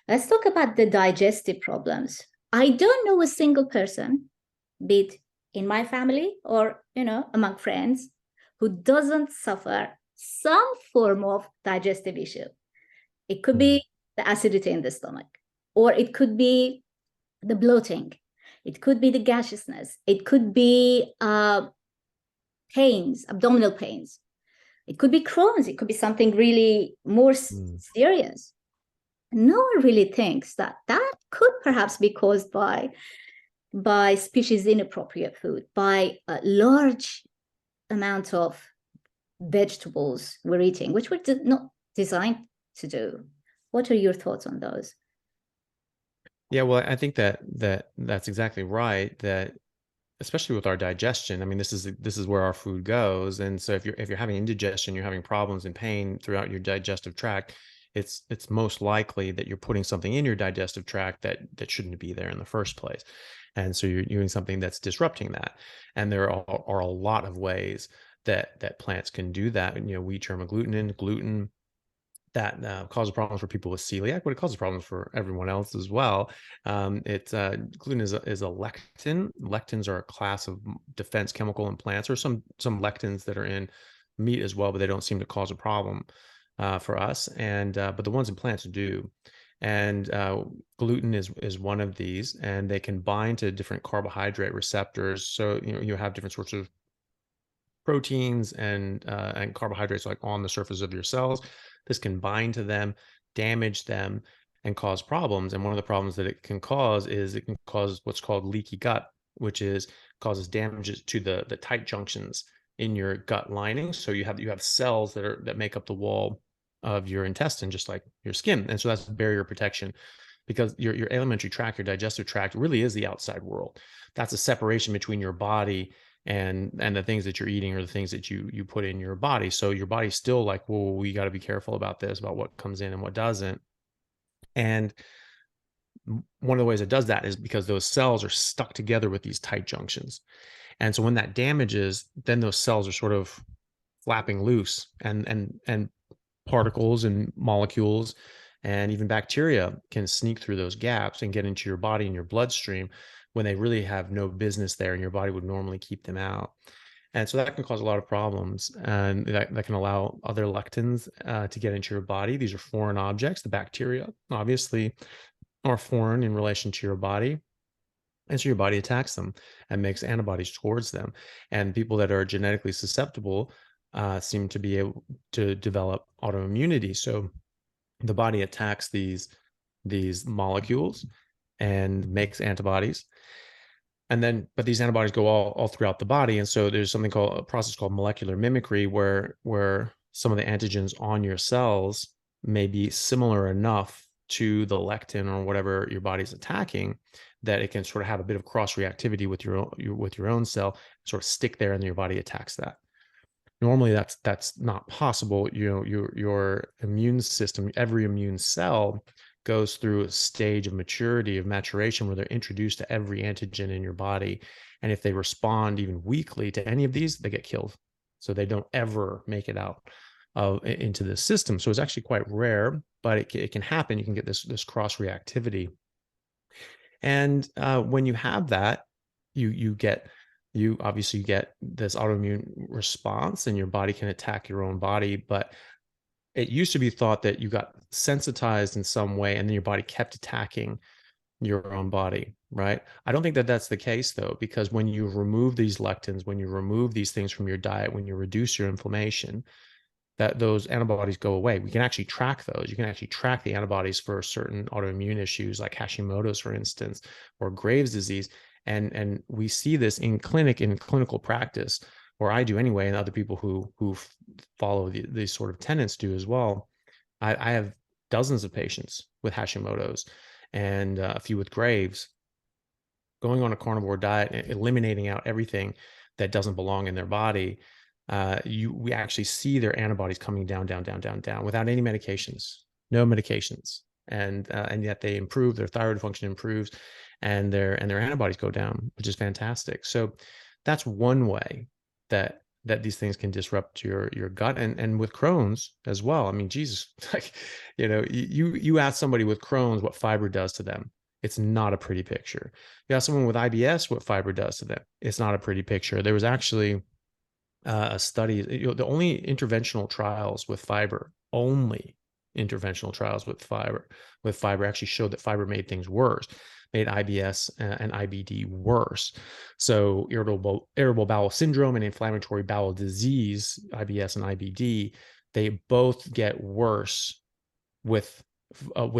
Let's talk about the digestive problems. I don't know a single person, be it in my family or, among friends, who doesn't suffer some form of digestive issue. It could be the acidity in the stomach, or it could be the bloating. It could be the gaseousness. It could be pains, abdominal pains. It could be Crohn's. It could be something really more serious. No one really thinks that that could perhaps be caused by species inappropriate food, by a large amount of vegetables we're eating, which we're not designed to do. What are your thoughts on those? Yeah, well, I think that's exactly right. That especially with our digestion, I mean, this is where our food goes. And so if you're having indigestion, you're having problems and pain throughout your digestive tract, it's most likely that you're putting something in your digestive tract that shouldn't be there in the first place. And so you're doing something that's disrupting that. And there are a lot of ways that plants can do that. And, wheat germ agglutinin, gluten, that causes problems for people with celiac, but it causes problems for everyone else as well. Gluten is a lectin. Lectins are a class of defense chemical in plants, or some lectins that are in meat as well, but they don't seem to cause a problem for us. And but the ones in plants do. And gluten is one of these, and they can bind to different carbohydrate receptors. So you have different sorts of proteins and carbohydrates like on the surface of your cells. This can bind to them, damage them, and cause problems. And one of the problems that it can cause is it can cause what's called leaky gut, which is causes damages to the tight junctions in your gut lining. So you have cells that make up the wall of your intestine, just like your skin. And so that's barrier protection, because your alimentary tract, your digestive tract, really is the outside world. That's a separation between your body and the things that you're eating, or the things that you put in your body. So your body's still like, well, we got to be careful about this, about what comes in and what doesn't. And one of the ways it does that is because those cells are stuck together with these tight junctions. And so when that damages, then those cells are sort of flapping loose, and particles and molecules and even bacteria can sneak through those gaps and get into your body and your bloodstream when they really have no business there, and your body would normally keep them out. And so that can cause a lot of problems, and that can allow other lectins to get into your body. These are foreign objects. The bacteria obviously are foreign in relation to your body. And so your body attacks them and makes antibodies towards them. And people that are genetically susceptible seem to be able to develop autoimmunity. So the body attacks these molecules and makes antibodies. And then, but these antibodies go all throughout the body. And so there's something called a process called molecular mimicry, where some of the antigens on your cells may be similar enough to the lectin or whatever your body's attacking, that it can sort of have a bit of cross reactivity with your own cell, sort of stick there, and your body attacks that. Normally that's not possible. Your immune system, every immune cell goes through a stage of maturity, of maturation, where they're introduced to every antigen in your body. And if they respond even weakly to any of these, they get killed. So they don't ever make it out into the system. So it's actually quite rare, but it can happen. You can get this cross reactivity. And when you have that, you obviously get this autoimmune response, and your body can attack your own body. But it used to be thought that you got sensitized in some way, and then your body kept attacking your own body, right? I don't think that that's the case, though, because when you remove these lectins, when you remove these things from your diet, when you reduce your inflammation, that those antibodies go away. We can actually track those. You can actually track the antibodies for certain autoimmune issues like Hashimoto's, for instance, or Graves' disease. And we see this in clinical practice, or I do anyway, and other people who follow these sort of tenets do as well. I have dozens of patients with Hashimoto's, and a few with Graves, going on a carnivore diet, eliminating out everything that doesn't belong in their body. We actually see their antibodies coming down without any medications, no medications, and yet they improve. Their thyroid function improves, and their antibodies go down, which is fantastic. So that's one way that that these things can disrupt your gut, and with Crohn's as well. I mean, Jesus, like, you ask somebody with Crohn's what fiber does to them. It's not a pretty picture. You ask someone with IBS what fiber does to them. It's not a pretty picture. There was actually a study, the only interventional trials with fiber, actually showed that fiber made things worse, made IBS and IBD worse. So irritable bowel syndrome and inflammatory bowel disease, IBS and IBD, they both get worse with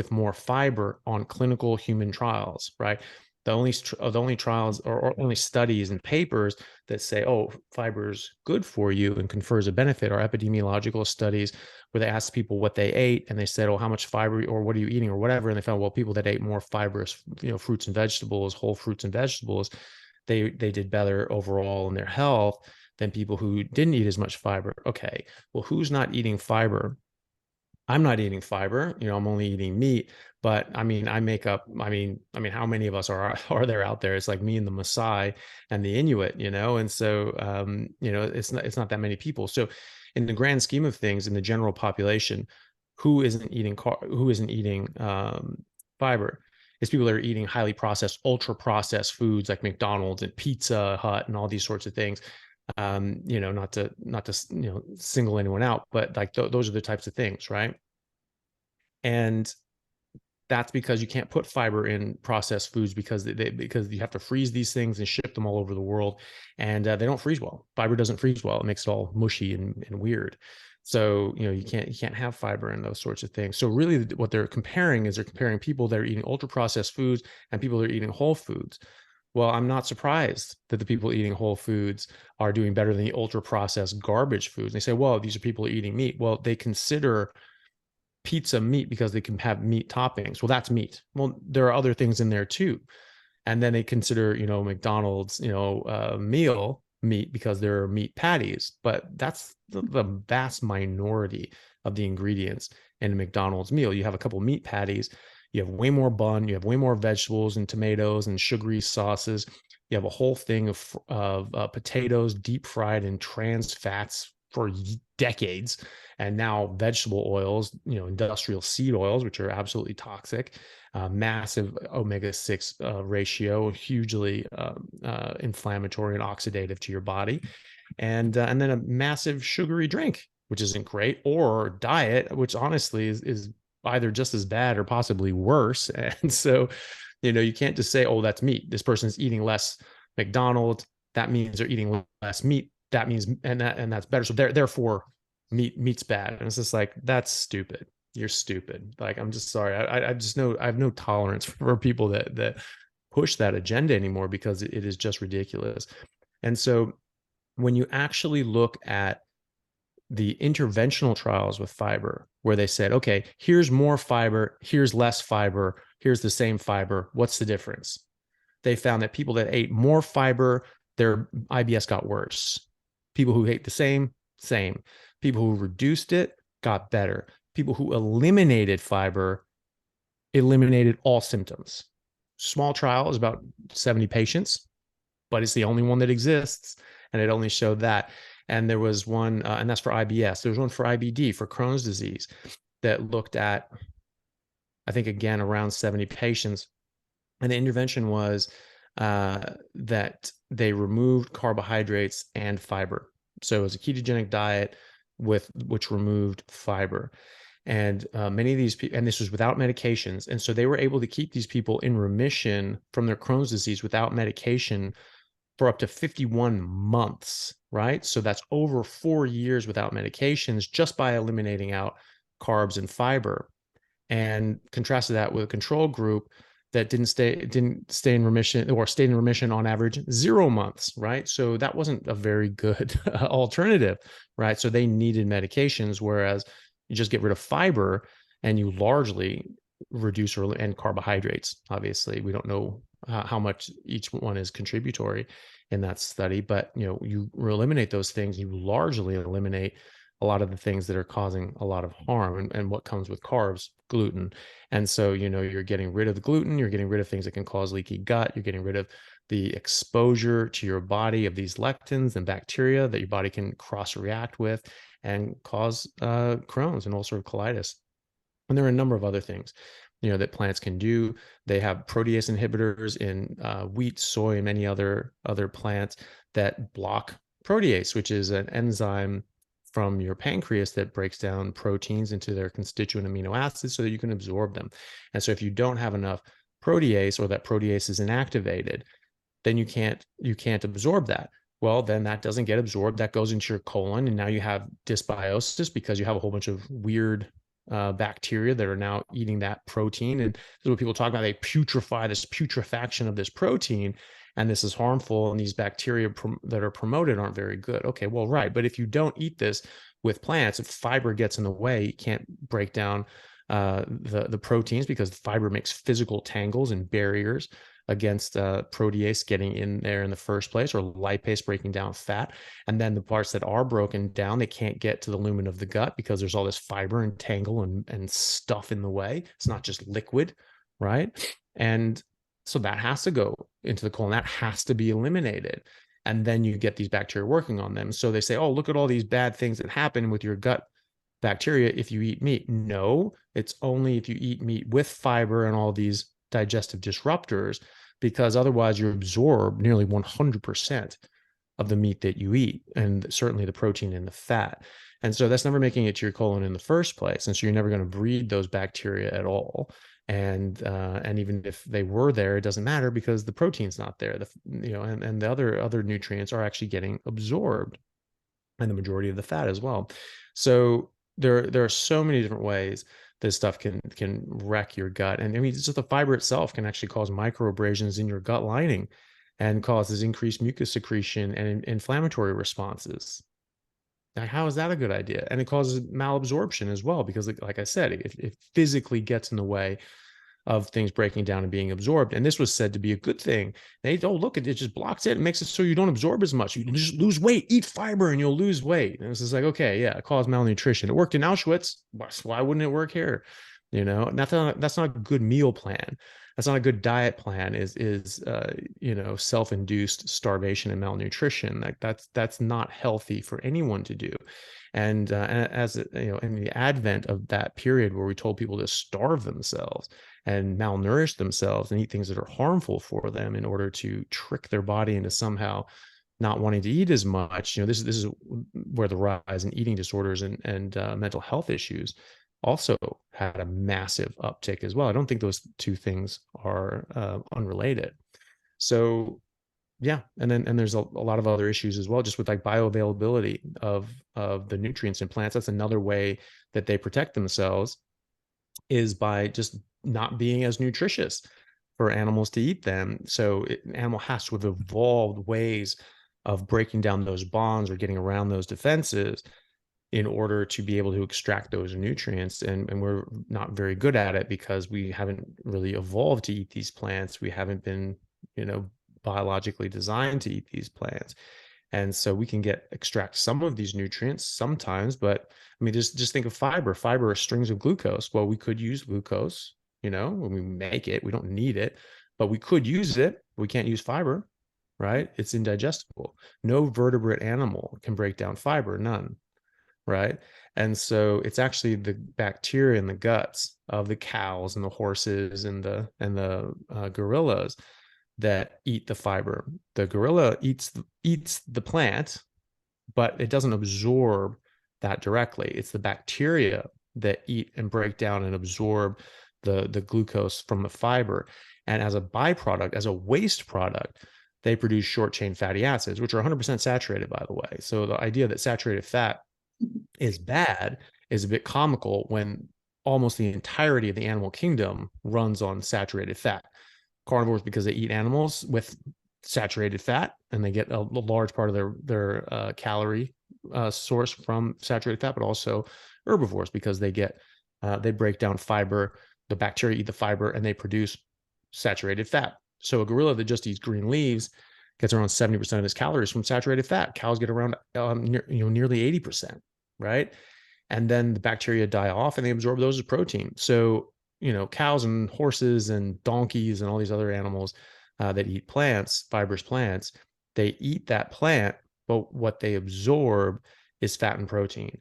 more fiber on clinical human trials, right? The only trials or only studies and papers that say, oh, fiber is good for you and confers a benefit are epidemiological studies where they asked people what they ate, and they said, oh, how much fiber, or what are you eating, or whatever, and they found, well, people that ate more fibrous, fruits and vegetables, whole fruits and vegetables, they did better overall in their health than people who didn't eat as much fiber. Okay, well, who's not eating fiber? I'm not eating fiber, I'm only eating meat, but I mean, how many of us are there out there? It's like me and the Maasai and the Inuit, and so, it's not that many people. So in the grand scheme of things, in the general population, who isn't eating fiber? Is people that are eating highly processed, ultra processed foods like McDonald's and Pizza Hut and all these sorts of things. Not to single anyone out, but like those are the types of things, right? And that's because you can't put fiber in processed foods because you have to freeze these things and ship them all over the world, and they don't freeze well. Fiber doesn't freeze well; it makes it all mushy and weird. So you can't have fiber in those sorts of things. So really, what they're comparing people that are eating ultra processed foods and people that are eating whole foods. Well, I'm not surprised that the people eating whole foods are doing better than the ultra processed garbage foods. And they say, well, these are people eating meat. Well, they consider pizza meat because they can have meat toppings. Well, that's meat. Well, there are other things in there too. And then they consider, McDonald's, meal meat because there are meat patties, but that's the vast minority of the ingredients in a McDonald's meal. You have a couple meat patties, you have way more bun, you have way more vegetables and tomatoes and sugary sauces. You have a whole thing of potatoes deep fried in trans fats for decades, and now vegetable oils, industrial seed oils, which are absolutely toxic, massive omega-6 ratio, hugely inflammatory and oxidative to your body, and then a massive sugary drink, which isn't great, or diet, which honestly is either just as bad or possibly worse. And so, you can't just say, oh, that's meat. This person's eating less McDonald's. That means they're eating less meat. That means, and that's better. So therefore meat's bad. And it's just like, that's stupid. You're stupid. Like, I'm just sorry. I just know I have no tolerance for people that push that agenda anymore, because it is just ridiculous. And so when you actually look at the interventional trials with fiber, where they said, okay, here's more fiber, here's less fiber, here's the same fiber, what's the difference? They found that people that ate more fiber, their IBS got worse. People who ate the same. People who reduced it got better. People who eliminated fiber eliminated all symptoms. Small trial is about 70 patients, but it's the only one that exists, and it only showed that. And there was one, and that's for IBS. There was one for IBD, for Crohn's disease, that looked at, I think, again, around 70 patients. And the intervention was that they removed carbohydrates and fiber. So it was a ketogenic diet which removed fiber. And many of these people, and this was without medications. And so they were able to keep these people in remission from their Crohn's disease without medication for up to 51 months, right? So that's over 4 years without medications, just by eliminating out carbs and fiber. And contrasted that with a control group that didn't stay in remission, or stayed in remission on average 0 months, right? So that wasn't a very good alternative, right? So they needed medications, whereas you just get rid of fiber and you largely reduce and carbohydrates. Obviously, we don't know how much each one is contributory in that study, but you eliminate those things, you largely eliminate a lot of the things that are causing a lot of harm. And what comes with carbs? Gluten. And so, you're getting rid of the gluten, you're getting rid of things that can cause leaky gut, you're getting rid of the exposure to your body of these lectins and bacteria that your body can cross-react with and cause Crohn's and ulcerative colitis. And there are a number of other things, that plants can do. They have protease inhibitors in wheat, soy, and many other plants that block protease, which is an enzyme from your pancreas that breaks down proteins into their constituent amino acids so that you can absorb them. And so if you don't have enough protease, or that protease is inactivated, then you can't absorb that. Well, then that doesn't get absorbed. That goes into your colon, and now you have dysbiosis because you have a whole bunch of weird bacteria that are now eating that protein. And this is what people talk about. They putrefy, this putrefaction of this protein, and this is harmful. And these bacteria that are promoted aren't very good. Okay, well, right. But if you don't eat this with plants, if fiber gets in the way, you can't break down the proteins, because fiber makes physical tangles and barriers against protease getting in there in the first place, or lipase breaking down fat. And then the parts that are broken down, they can't get to the lumen of the gut because there's all this fiber and tangle and stuff in the way. It's not just liquid, right? And so that has to go into the colon. That has to be eliminated. And then you get these bacteria working on them. So they say, oh, look at all these bad things that happen with your gut bacteria if you eat meat. No, it's only if you eat meat with fiber and all these digestive disruptors, because otherwise you absorb nearly 100% of the meat that you eat, and certainly the protein and the fat. And so that's never making it to your colon in the first place. And so you're never going to breed those bacteria at all. And even if they were there, it doesn't matter because the protein's not there. And the other nutrients are actually getting absorbed, and the majority of the fat as well. So there are so many different ways this stuff can wreck your gut. And I mean, just the fiber itself can actually cause microabrasions in your gut lining and causes increased mucus secretion and inflammatory responses. Now, how is that a good idea? And it causes malabsorption as well, because like I said, it physically gets in the way of things breaking down and being absorbed. And this was said to be a good thing. Look, it just blocks it. It makes it so you don't absorb as much. You just lose weight, eat fiber and you'll lose weight. And it's just like, okay, yeah, it caused malnutrition. It worked in Auschwitz. Why wouldn't it work here? That's not a good meal plan. That's not a good diet plan, is self-induced starvation and malnutrition. That's not healthy for anyone to do. And as in the advent of that period where we told people to starve themselves and malnourish themselves and eat things that are harmful for them in order to trick their body into somehow not wanting to eat as much, this is where the rise in eating disorders and mental health issues also had a massive uptick as well. I don't think those two things are unrelated. So yeah, and there's a lot of other issues as well, just with like bioavailability of the nutrients in plants. That's another way that they protect themselves, is by just not being as nutritious for animals to eat them. So an animal has to have evolved ways of breaking down those bonds or getting around those defenses in order to be able to extract those nutrients. And we're not very good at it because we haven't really evolved to eat these plants. We haven't been, biologically designed to eat these plants. And so we can extract some of these nutrients sometimes, but I mean, just think of fiber. Fiber are strings of glucose. Well, we could use glucose, when we make it. We don't need it, but we could use it. We can't use fiber, right? It's indigestible. No vertebrate animal can break down fiber, none, right? And so it's actually the bacteria in the guts of the cows and the horses and the gorillas that eat the fiber. The gorilla eats the plant, but it doesn't absorb that directly. It's the bacteria that eat and break down and absorb the glucose from the fiber. And as a byproduct, as a waste product, they produce short chain fatty acids, which are 100% saturated, by the way. So the idea that saturated fat is bad is a bit comical when almost the entirety of the animal kingdom runs on saturated fat. Carnivores, because they eat animals with saturated fat, and they get a large part of their calorie source from saturated fat, but also herbivores because they break down fiber. The bacteria eat the fiber and they produce saturated fat. So a gorilla that just eats green leaves gets around 70% of his calories from saturated fat. Cows get around nearly 80%, right? And then the bacteria die off and they absorb those as protein. So cows and horses and donkeys and all these other animals, that eat plants, fibrous plants, they eat that plant, but what they absorb is fat and protein.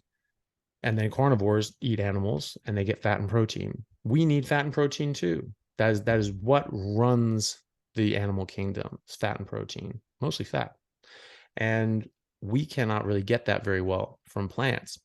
And then carnivores eat animals and they get fat and protein. We need fat and protein too. That is what runs the animal kingdom. It's fat and protein, mostly fat. And we cannot really get that very well from plants.